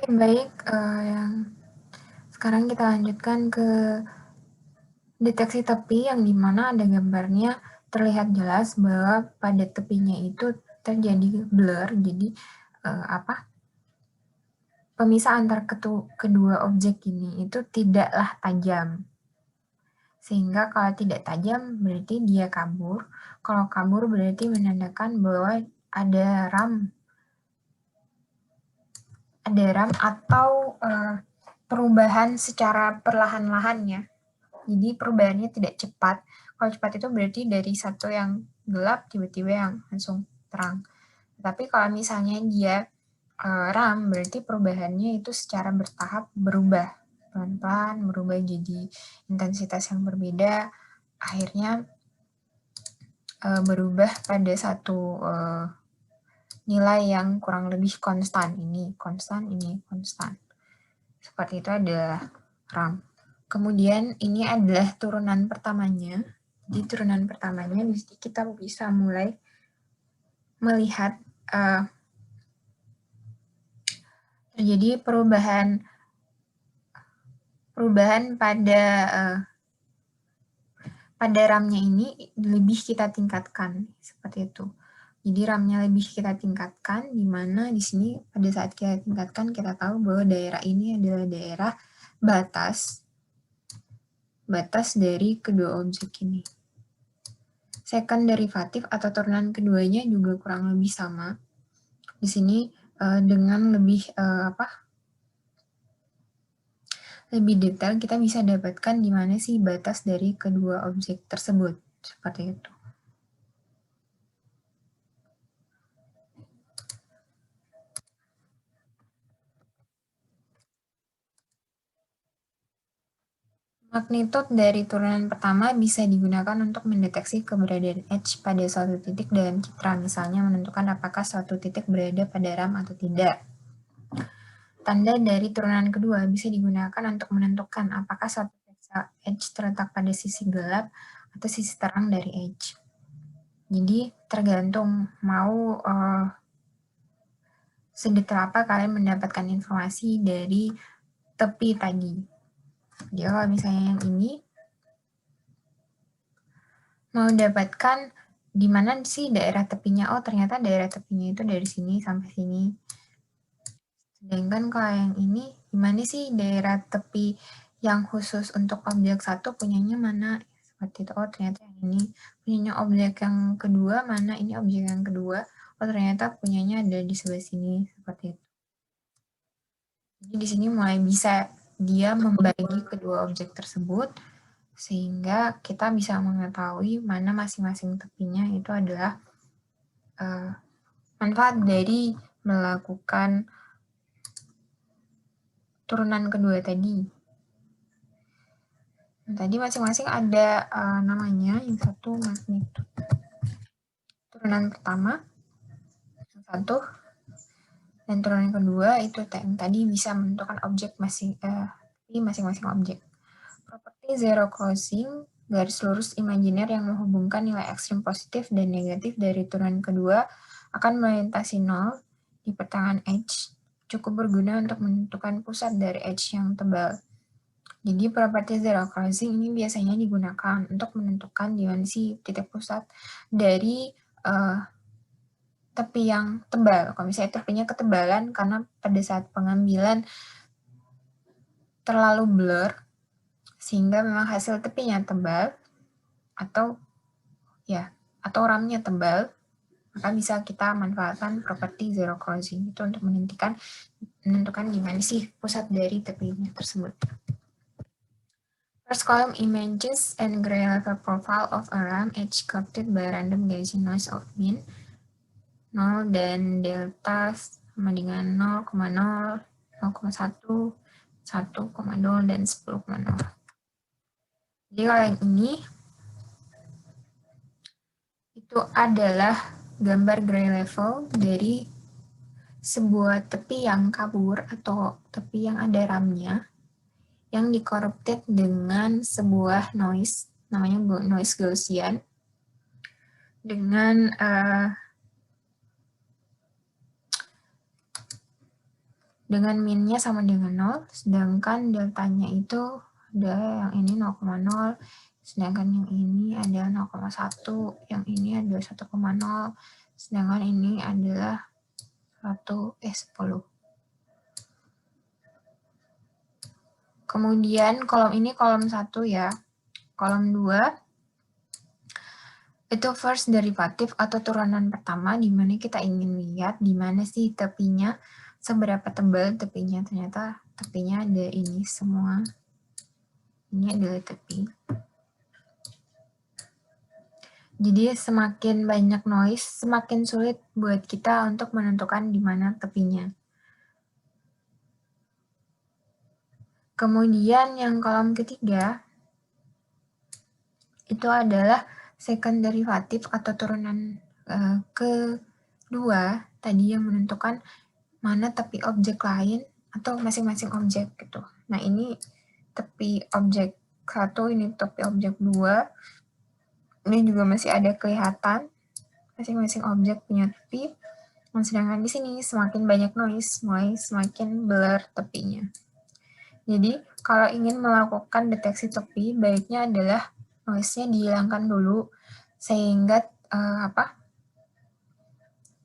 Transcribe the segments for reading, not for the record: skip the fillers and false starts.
Oke, baik. Yang sekarang kita lanjutkan ke deteksi tepi yang dimana ada gambarnya terlihat jelas bahwa pada tepinya itu terjadi blur. Jadi pemisah antar kedua objek ini itu tidaklah tajam. Sehingga kalau tidak tajam berarti dia kabur. Kalau kabur berarti menandakan bahwa ada RAM atau perubahan secara perlahan-lahannya. Jadi perubahannya tidak cepat. Kalau cepat itu berarti dari satu yang gelap tiba-tiba yang langsung terang. Tapi kalau misalnya dia RAM, berarti perubahannya itu secara bertahap berubah. Pelan-pelan berubah jadi intensitas yang berbeda. Akhirnya berubah pada satu nilai yang kurang lebih konstan. Ini konstan, ini konstan. Seperti itu adalah RAM. Kemudian ini adalah turunan pertamanya. Di turunan pertamanya di sini kita bisa mulai melihat terjadi perubahan pada RAM-nya ini lebih kita tingkatkan seperti itu. Jadi RAM-nya lebih kita tingkatkan, di mana di sini pada saat kita tingkatkan kita tahu bahwa daerah ini adalah daerah batas dari kedua objek ini. Second derivatif atau turunan keduanya juga kurang lebih sama. Di sini dengan lebih detail kita bisa dapatkan di mana sih batas dari kedua objek tersebut. Seperti itu. Magnitude dari turunan pertama bisa digunakan untuk mendeteksi keberadaan edge pada suatu titik dalam citra, misalnya menentukan apakah suatu titik berada pada RAM atau tidak. Tanda dari turunan kedua bisa digunakan untuk menentukan apakah suatu edge terletak pada sisi gelap atau sisi terang dari edge. Jadi tergantung mau sedetail apa kalian mendapatkan informasi dari tepi tadi. Jadi kalau misalnya yang ini mau dapatkan di mana sih daerah tepinya? Oh, ternyata daerah tepinya itu dari sini sampai sini. Sedangkan kalau yang ini, di mana sih daerah tepi yang khusus untuk objek satu punyanya mana? Seperti itu. Oh, ternyata yang ini punyanya objek yang kedua, mana ini objek yang kedua? Oh, ternyata punyanya ada di sebelah sini. Seperti itu. Jadi di sini mulai bisa dia membagi kedua objek tersebut, sehingga kita bisa mengetahui mana masing-masing tepinya itu adalah manfaat dari melakukan turunan kedua tadi. Nah, tadi masing-masing ada namanya, yang satu magnitude turunan pertama, yang satu, dan turunan kedua itu yang tadi bisa menentukan objek masing-masing objek. Properti zero crossing, garis lurus imajiner yang menghubungkan nilai ekstrim positif dan negatif dari turunan kedua akan melintasi 0 di pertengahan edge, cukup berguna untuk menentukan pusat dari edge yang tebal. Jadi properti zero crossing ini biasanya digunakan untuk menentukan di mana sih titik pusat dari tepi yang tebal. Kalau misalnya tepinya ketebalan karena pada saat pengambilan terlalu blur, sehingga memang hasil tepinya tebal, atau RAM-nya tebal, maka bisa kita manfaatkan properti zero crossing itu untuk menentukan di mana sih pusat dari tepinya tersebut. First column images and gray level profile of a RAM edge corrupted by random Gaussian noise of mean 0 dan delta sama dengan 0,0, 0,1, 1,0, dan 10,0. Jadi kalau yang ini itu adalah gambar gray level dari sebuah tepi yang kabur atau tepi yang ada RAM-nya yang di-corrupted dengan sebuah noise, namanya noise Gaussian, dengan dengan minnya sama dengan 0, sedangkan deltanya itu ada yang ini 0,0, sedangkan yang ini adalah 0,1, yang ini adalah 1,0, sedangkan ini adalah 10. Kemudian kolom ini kolom 1 ya. Kolom 2 itu first derivative atau turunan pertama, di mana kita ingin lihat di mana sih tepinya, seberapa tebal tepinya. Ternyata tepinya ada ini semua. Ini adalah tepi. Jadi semakin banyak noise, semakin sulit buat kita untuk menentukan di mana tepinya. Kemudian yang kolom ketiga, itu adalah second derivative atau turunan kedua tadi yang menentukan mana tepi objek lain atau masing-masing objek gitu. Nah ini tepi objek 1, ini tepi objek 2. Ini juga masih ada kelihatan masing-masing objek punya tepi. Sedangkan di sini semakin banyak noise semakin blur tepinya. Jadi kalau ingin melakukan deteksi tepi, baiknya adalah noise-nya dihilangkan dulu, sehingga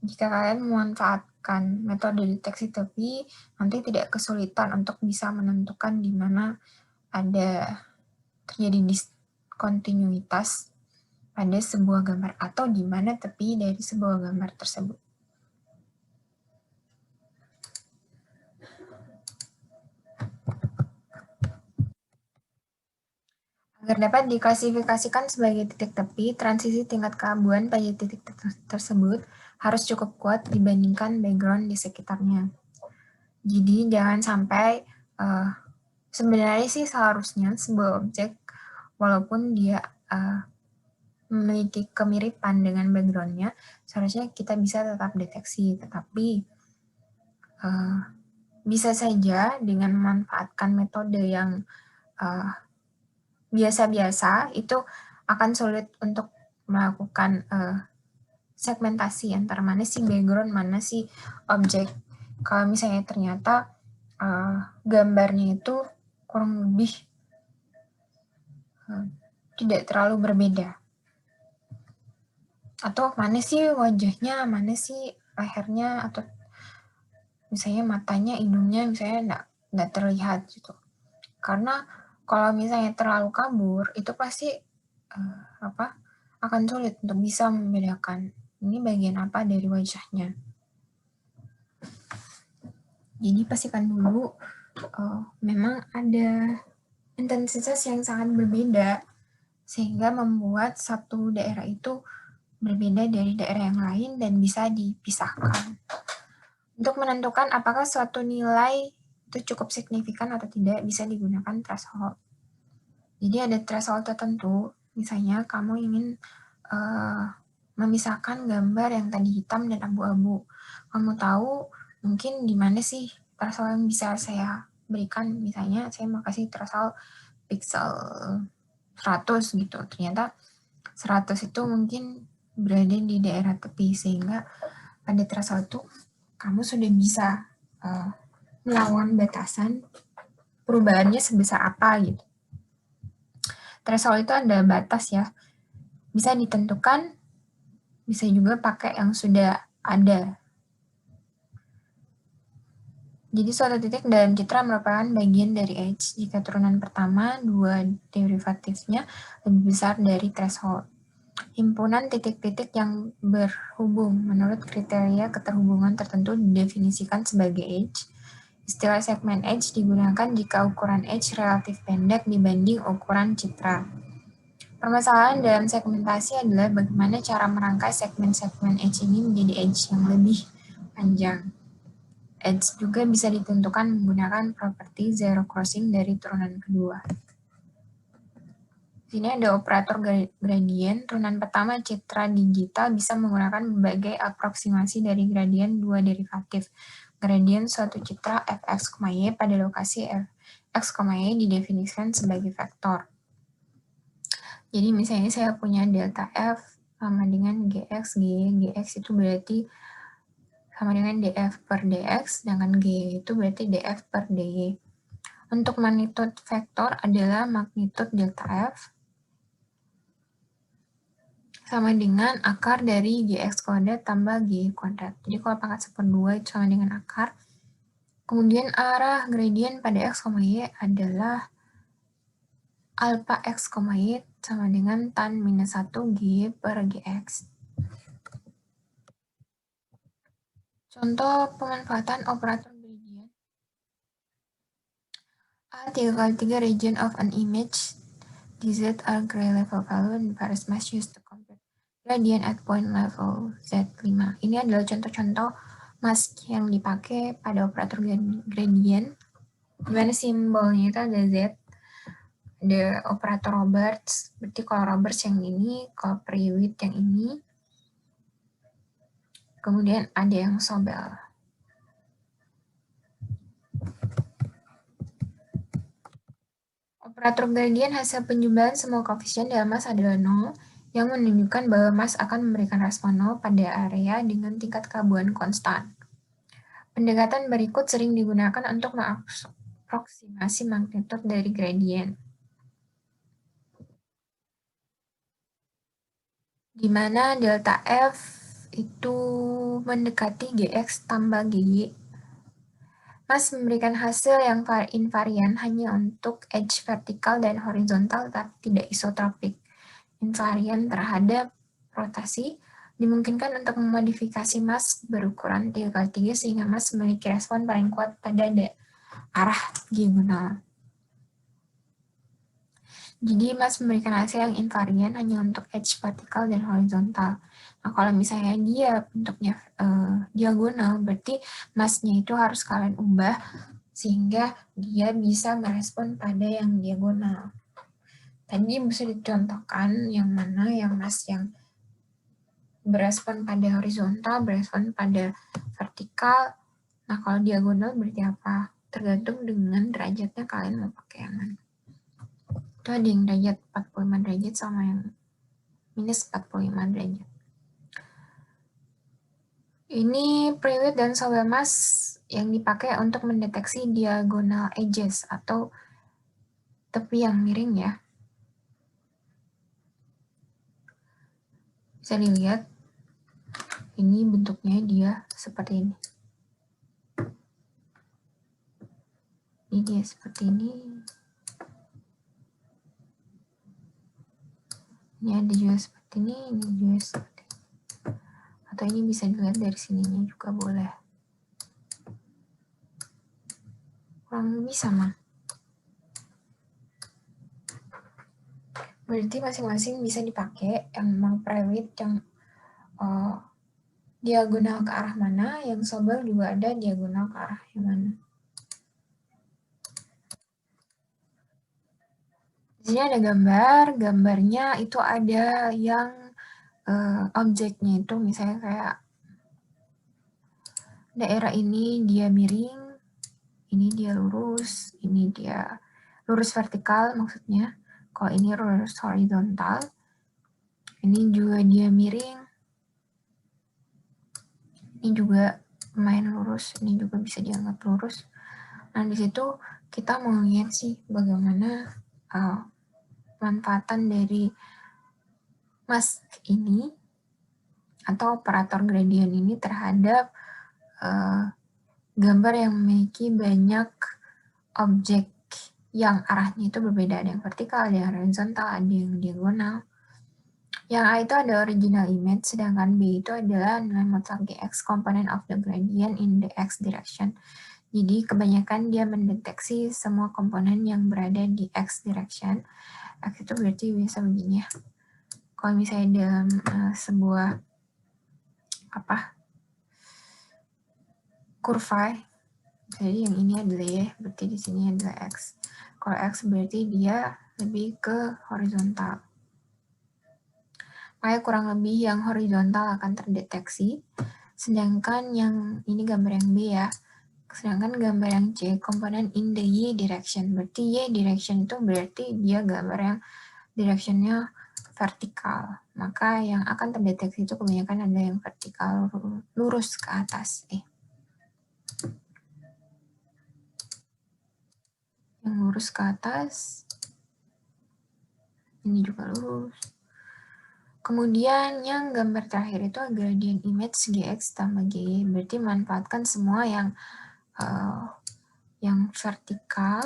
jika kalian memanfaatkan metode deteksi tepi, nanti tidak kesulitan untuk bisa menentukan di mana ada terjadi diskontinuitas pada sebuah gambar atau di mana tepi dari sebuah gambar tersebut. Agar dapat diklasifikasikan sebagai titik tepi, transisi tingkat keabuan pada titik tersebut harus cukup kuat dibandingkan background di sekitarnya. Jadi jangan sampai, sebenarnya sih seharusnya sebuah objek, walaupun dia memiliki kemiripan dengan background-nya, seharusnya kita bisa tetap deteksi, tetapi bisa saja dengan memanfaatkan metode yang biasa-biasa, itu akan sulit untuk melakukan segmentasi antara mana sih background, mana sih objek. Kalau misalnya ternyata gambarnya itu kurang lebih tidak terlalu berbeda. Atau mana sih wajahnya, mana sih lehernya, atau misalnya matanya, hidungnya misalnya nggak terlihat gitu. Karena kalau misalnya terlalu kabur, itu pasti akan sulit untuk bisa membedakan ini bagian apa dari wajahnya. Jadi pastikan dulu memang ada intensitas yang sangat berbeda, sehingga membuat satu daerah itu berbeda dari daerah yang lain dan bisa dipisahkan. Untuk menentukan apakah suatu nilai itu cukup signifikan atau tidak, bisa digunakan threshold. Jadi ada threshold tertentu, misalnya kamu ingin memisahkan gambar yang tadi hitam dan abu-abu. Kamu tahu mungkin di mana sih threshold yang bisa saya berikan, misalnya saya mau kasih threshold pixel 100 gitu. Ternyata 100 itu mungkin berada di daerah tepi, sehingga pada threshold itu kamu sudah bisa melawan batasan perubahannya sebesar apa gitu. Threshold itu ada batas ya, bisa ditentukan, bisa juga pakai yang sudah ada. Jadi suatu titik dalam citra merupakan bagian dari edge jika turunan pertama dua derivatifnya lebih besar dari threshold. Himpunan titik-titik yang berhubung menurut kriteria keterhubungan tertentu didefinisikan sebagai edge. Istilah segmen edge digunakan jika ukuran edge relatif pendek dibanding ukuran citra. Permasalahan dalam segmentasi adalah bagaimana cara merangkai segmen-segmen edge ini menjadi edge yang lebih panjang. Edge juga bisa ditentukan menggunakan properti zero crossing dari turunan kedua. Di sini ada operator gradien. Turunan pertama citra digital bisa menggunakan berbagai aproksimasi dari gradien dua derivatif. Gradien suatu citra fx, y pada lokasi fx, y didefinisikan sebagai vektor. Jadi misalnya saya punya delta f sama dengan gx, gx itu berarti sama dengan df per dx, sedangkan g itu berarti df per dy. Untuk magnitude vektor adalah magnitude delta f sama dengan akar dari gx kuadrat tambah g kuadrat. Jadi kalau pangkat 1/2 itu sama dengan akar. Kemudian arah gradien pada x, y adalah alpha x, y sama dengan tan minus 1 g per gx. Contoh pemanfaatan operator gradient. A 3x3 region of an image dz are gray level value and Paris must use to compute gradient at point level z5. Ini adalah contoh-contoh mask yang dipakai pada operator gradient, dimana simbolnya itu ada z, ada operator Roberts, berarti kalau Roberts yang ini, kalau Prewitt yang ini, kemudian ada yang Sobel. Operator gradient hasil penjumlahan semua koefisien dalam mas adalah 0, yang menunjukkan bahwa mas akan memberikan respon 0 pada area dengan tingkat keabuan konstan. Pendekatan berikut sering digunakan untuk mengaproksimasi magnitude dari gradient, di mana delta F itu mendekati Gx tambah Gy. Mas memberikan hasil yang invarian hanya untuk edge vertikal dan horizontal, tapi tidak isotropik. Invarian terhadap rotasi dimungkinkan untuk memodifikasi mas berukuran 3x3 sehingga mas memiliki respon paling kuat pada arah diagonal. Jadi mas memberikan hasil yang invarian hanya untuk edge vertikal dan horizontal. Nah, kalau misalnya dia bentuknya diagonal, berarti masnya itu harus kalian ubah sehingga dia bisa merespon pada yang diagonal. Tadi bisa dicontohkan yang mana yang mas yang berespon pada horizontal, berespon pada vertikal. Nah, kalau diagonal berarti apa? Tergantung dengan derajatnya kalian mau pakai yang mana. Itu ada yang derajat 45 derajat sama yang minus 45 derajat. Ini Prewitt dan Sobel mas yang dipakai untuk mendeteksi diagonal edges atau tepi yang miring ya. Bisa dilihat, ini bentuknya dia seperti ini. Ini dia seperti ini. Ini ada juga seperti ini juga seperti ini. Atau ini bisa dilihat dari sininya juga boleh. Kurang lebih sama. Berarti masing-masing bisa dipakai, yang memang Prewitt yang diagonal ke arah mana, yang Sobel juga ada diagonal ke arah yang mana. Di sini ada gambar, gambarnya itu ada yang objeknya itu misalnya kayak daerah ini dia miring, ini dia lurus, ini dia lurus vertikal maksudnya. Kalau ini lurus horizontal, ini juga dia miring, ini juga main lurus, ini juga bisa dianggap lurus. Nah, di situ kita mau lihat sih bagaimana manfaatan dari mask ini atau operator gradient ini terhadap gambar yang memiliki banyak objek yang arahnya itu berbeda, ada yang vertikal, ada yang horizontal, ada yang diagonal. Yang A itu ada original image, sedangkan B itu adalah nilai mutlak Gx component of the gradient in the X direction. Jadi kebanyakan dia mendeteksi semua komponen yang berada di X direction. X itu berarti bisa begini ya. Kalau misalnya dalam sebuah kurva, jadi yang ini adalah Y, berarti di sini adalah X. Kalau X berarti dia lebih ke horizontal. Makanya kurang lebih yang horizontal akan terdeteksi, sedangkan yang ini gambar yang B ya. Sedangkan gambar yang C, komponen in the Y direction. Berarti Y direction itu berarti dia gambar yang directionnya vertikal. Maka yang akan terdeteksi itu kebanyakan ada yang vertikal, lurus ke atas. Yang lurus ke atas, ini juga lurus. Kemudian yang gambar terakhir itu gradient image GX tambah GY, berarti manfaatkan semua yang vertikal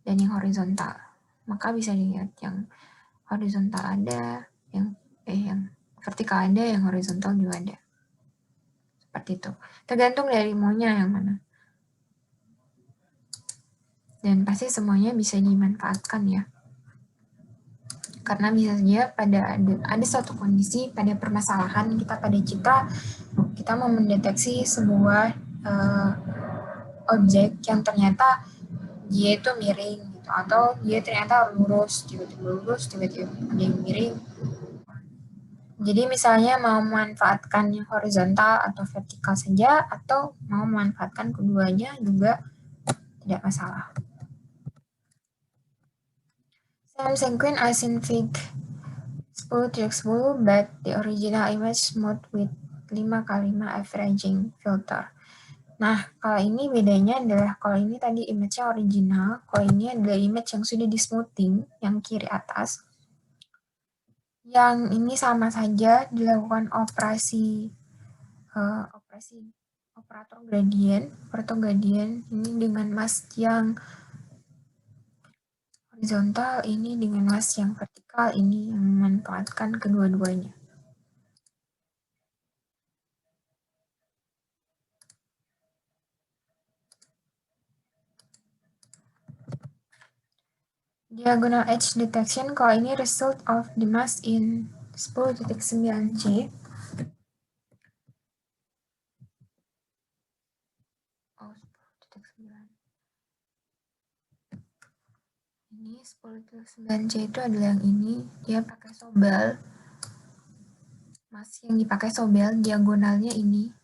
dan yang horizontal. Maka bisa dilihat yang horizontal ada, yang vertikal ada, yang horizontal juga ada. Seperti itu. Tergantung dari maunya yang mana. Dan pasti semuanya bisa dimanfaatkan ya. Karena bisa saja ada suatu kondisi pada permasalahan kita mau mendeteksi sebuah objek yang ternyata dia itu miring gitu, atau dia ternyata lurus, tiba-tiba ada yang miring. Jadi misalnya mau memanfaatkan yang horizontal atau vertikal saja, atau mau memanfaatkan keduanya juga tidak masalah. Same sequence as in fig 10-10, but the original image smooth with 5x5 averaging filter. Nah, kalau ini bedanya adalah kalau ini tadi image-nya original, kalau ini adalah image yang sudah di smoothing, yang kiri atas. Yang ini sama saja dilakukan operator gradient ini dengan mask yang horizontal, ini dengan mask yang vertikal, ini yang memanfaatkan kedua-duanya. Diagonal edge detection, kalau ini result of the mask in 10.9c. Ini 10.9c itu adalah yang ini, dia pakai Sobel. Mask yang dipakai Sobel, diagonalnya ini.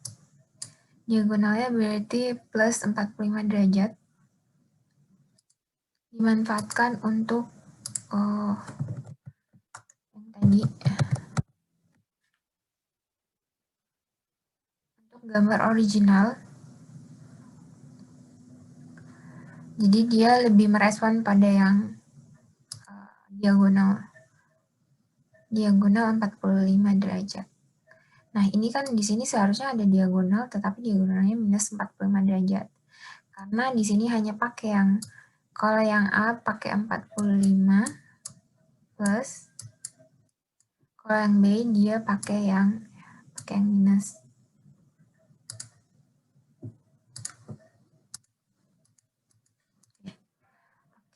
Diagonalnya berarti plus 45 derajat. Dimanfaatkan untuk yang tadi, untuk gambar original. Jadi dia lebih merespon pada yang diagonal 45 derajat. Nah, ini kan di sini seharusnya ada diagonal, tetapi diagonalnya minus 45 derajat. Karena di sini hanya pakai yang, kalau yang A pakai 45 plus, kalau yang B dia pakai yang minus.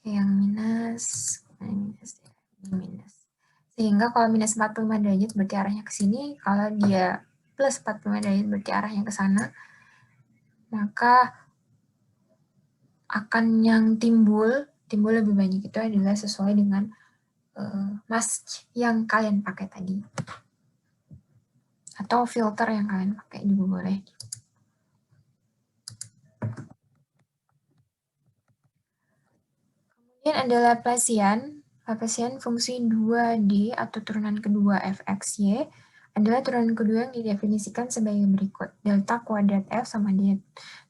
Yang minus. Sehingga kalau minus 45 derajat berarti arahnya ke sini, kalau dia plus 45 derajat berarti arahnya ke sana, maka akan yang timbul lebih banyak itu adalah sesuai dengan mask yang kalian pakai tadi. Atau filter yang kalian pakai juga boleh. Kemudian ada Laplacian fungsi 2D atau turunan kedua fxy adalah turunan kedua yang didefinisikan sebagai berikut. Delta kuadrat f sama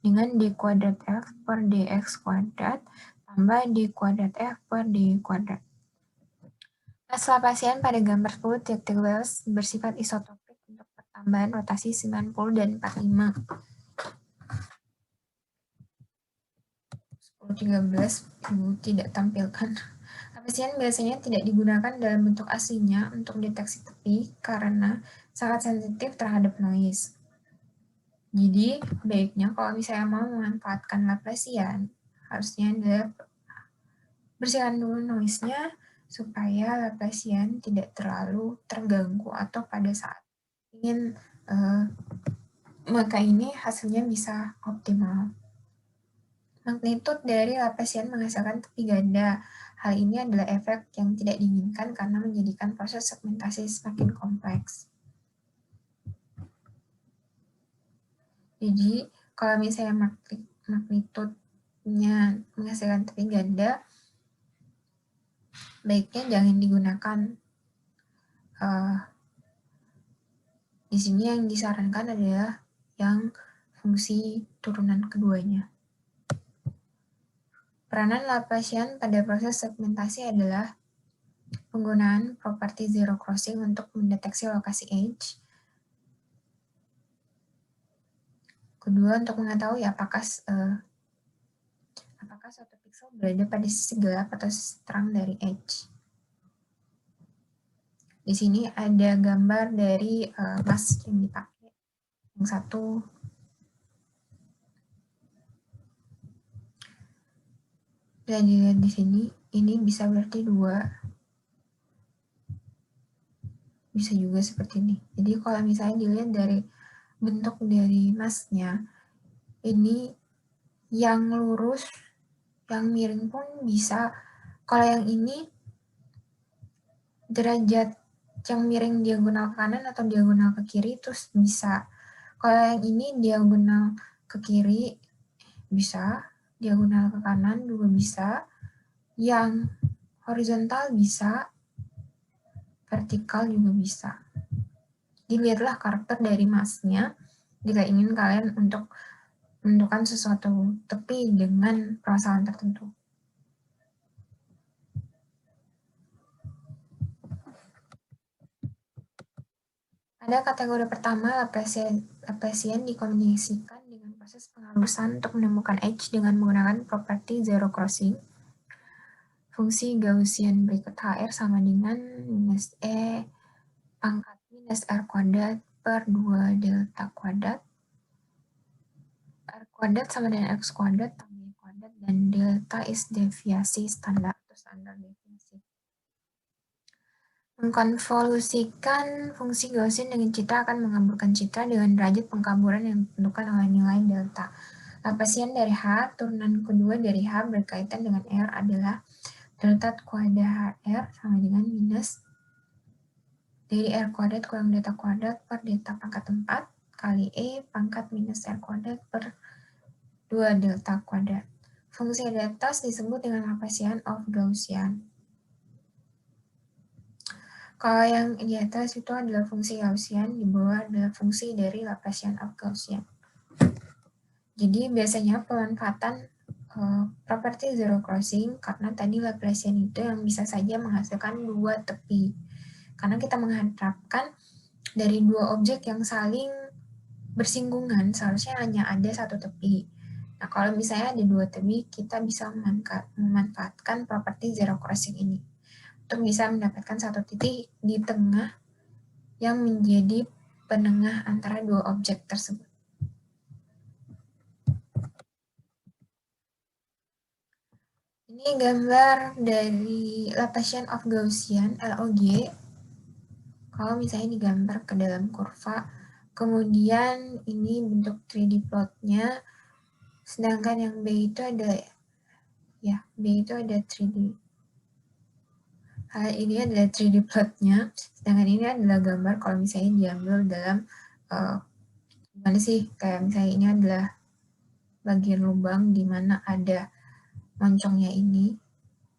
dengan d kuadrat f per dx kuadrat tambah d kuadrat f per dy kuadrat. Mas Laplacian pada gambar 10.12 bersifat isotopik untuk pertambahan rotasi 90 dan 45. 10.13 Ibu tidak tampilkan. Laplacian biasanya tidak digunakan dalam bentuk aslinya untuk deteksi tepi karena sangat sensitif terhadap noise. Jadi, baiknya kalau misalnya mau memanfaatkan Laplacian, harusnya adalah bersihkan dulu noise-nya supaya Laplacian tidak terlalu terganggu atau pada saat ingin maka ini hasilnya bisa optimal. Magnitude dari Laplacian menghasilkan tepi ganda. Hal ini adalah efek yang tidak diinginkan karena menjadikan proses segmentasi semakin kompleks. Jadi, kalau misalnya magnitude-nya menghasilkan tepi ganda, baiknya jangan digunakan. Di sini yang disarankan adalah yang fungsi turunan keduanya. Peranan Laplacian pada proses segmentasi adalah penggunaan properti zero crossing untuk mendeteksi lokasi edge. Kedua, untuk mengetahui apakah suatu pixel berada pada sisi gelap atau sisi terang dari edge. Di sini ada gambar dari mask yang dipakai. Yang satu dan dilihat di sini, ini bisa berarti 2. Bisa juga seperti ini. Jadi kalau misalnya dilihat dari bentuk dari masknya, ini yang lurus, yang miring pun bisa. Kalau yang ini derajat yang miring diagonal ke kanan atau diagonal ke kiri terus bisa. Kalau yang ini diagonal ke kiri bisa, diagonal ke kanan juga bisa, yang horizontal bisa, vertikal juga bisa. Dilihatlah karakter dari masknya jika ingin kalian untuk menentukan sesuatu tepi dengan permasalahan tertentu. Pada kategori pertama, Laplacian dikombinasikan dengan proses penghalusan untuk menemukan edge dengan menggunakan properti zero crossing. Fungsi Gaussian berikut HR sama dengan minus E pangkat minus R kuadrat per 2 delta kuadrat. R kuadrat sama dengan X kuadrat tambah Y kuadrat, dan delta is deviasi standar atau standar deviasi. Mengkonvolusikan fungsi Gaussian dengan citra akan mengabulkan citra dengan derajat pengkaburan yang ditentukan oleh nilai delta. Laplacian dari H, turunan kedua dari H berkaitan dengan R adalah delta kuadrat R sama dengan minus dari R kuadrat kurang delta kuadrat per delta pangkat 4 kali E pangkat minus R kuadrat per 2 delta kuadrat. Fungsi di atas disebut dengan Laplacian of Gaussian. Kalau yang di atas itu adalah fungsi Gaussian, di bawah adalah fungsi dari Laplacian of Gaussian. Jadi biasanya pemanfaatan properti zero crossing karena tadi Laplacian itu yang bisa saja menghasilkan 2 tepi. Karena kita mengharapkan dari 2 objek yang saling bersinggungan seharusnya hanya ada 1 tepi. Nah, kalau misalnya ada 2 tepi, kita bisa memanfaatkan properti zero crossing ini untuk bisa mendapatkan 1 titik di tengah yang menjadi penengah antara 2 objek tersebut. Ini gambar dari Laplacian of Gaussian, LOG. Kalau misalnya digambar ke dalam kurva, kemudian ini bentuk 3D plotnya, sedangkan yang B itu ada, B itu ada 3D. Ini adalah 3D plotnya, sedangkan ini adalah gambar kalau misalnya diambil dalam gimana sih, kayak misalnya ini adalah bagian lubang di mana ada moncongnya ini.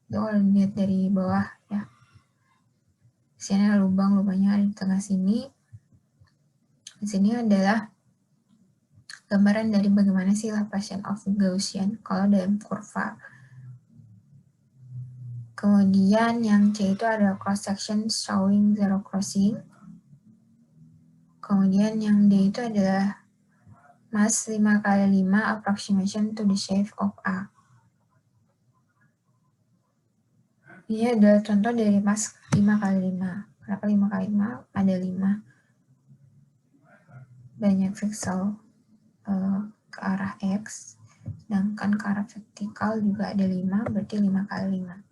Itu kalau dilihat dari bawah ya. Di sini ada lubang-lubangnya ada di tengah sini. Di sini adalah gambaran dari bagaimana sih Laplacian of Gaussian kalau dalam kurva. Kemudian yang C itu ada cross section showing zero crossing. Kemudian yang D itu adalah mass 5x5 approximation to the shape of A. Ini adalah contoh dari mass 5x5. Kenapa 5x5? Ada 5 banyak pixel ke arah X, sedangkan ke arah vertikal juga ada 5, berarti 5x5.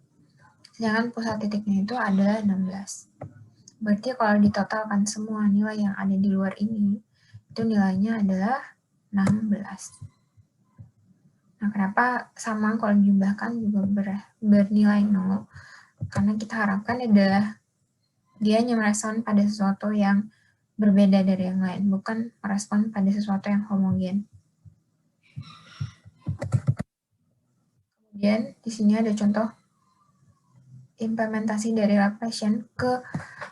Sedangkan pusat titiknya itu adalah 16. Berarti kalau ditotalkan semua nilai yang ada di luar ini, itu nilainya adalah 16. Nah, kenapa sama kalau dijumlahkan juga bernilai 0? Karena kita harapkan adalah dia hanya merespon pada sesuatu yang berbeda dari yang lain, bukan merespon pada sesuatu yang homogen. Kemudian di sini ada contoh implementasi dari Laplacian ke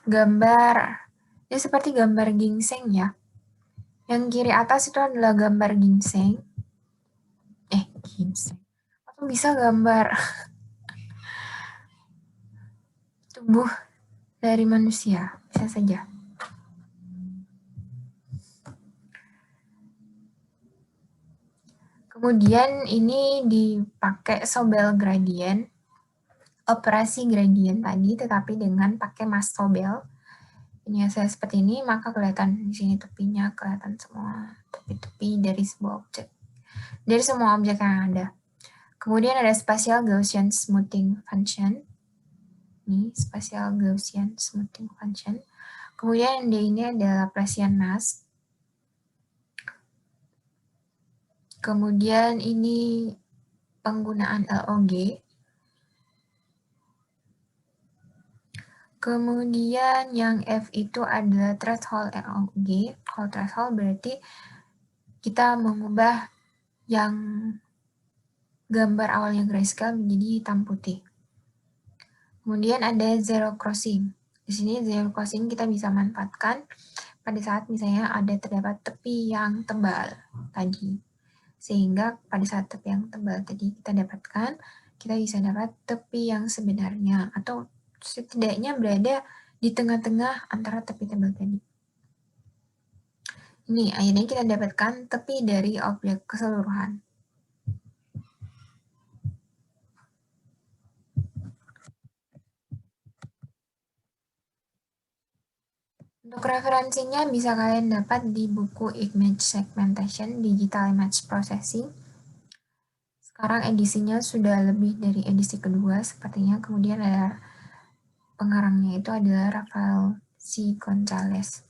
gambar. Ini seperti gambar ginseng ya. Yang kiri atas itu adalah gambar ginseng. Ginseng. Atau bisa gambar tubuh dari manusia, bisa saja. Kemudian ini dipakai Sobel gradient, operasi gradient tadi, tetapi dengan pakai Mas Sobel. Ini hasilnya seperti ini, maka kelihatan di sini tepinya, kelihatan semua tepi-tepi dari sebuah objek, dari semua objek yang ada. Kemudian ada spatial Gaussian smoothing function. Ini spatial Gaussian smoothing function. Kemudian ini adalah Laplacian mask. Kemudian ini penggunaan LOG. Kemudian yang F itu adalah threshold LOG. Kalau threshold berarti kita mengubah yang gambar awalnya grayscale menjadi hitam putih. Kemudian ada zero crossing. Di sini zero crossing kita bisa manfaatkan pada saat misalnya terdapat tepi yang tebal tadi. Sehingga pada saat tepi yang tebal tadi kita dapatkan, kita bisa dapat tepi yang sebenarnya atau setidaknya berada di tengah-tengah antara tepi tebal tadi. Ini akhirnya kita dapatkan tepi dari objek keseluruhan. Untuk referensinya bisa kalian dapat di buku Image Segmentation, Digital Image Processing. Sekarang edisinya sudah lebih dari edisi kedua sepertinya. Kemudian ada pengarangnya itu adalah Rafael C. Gonzalez.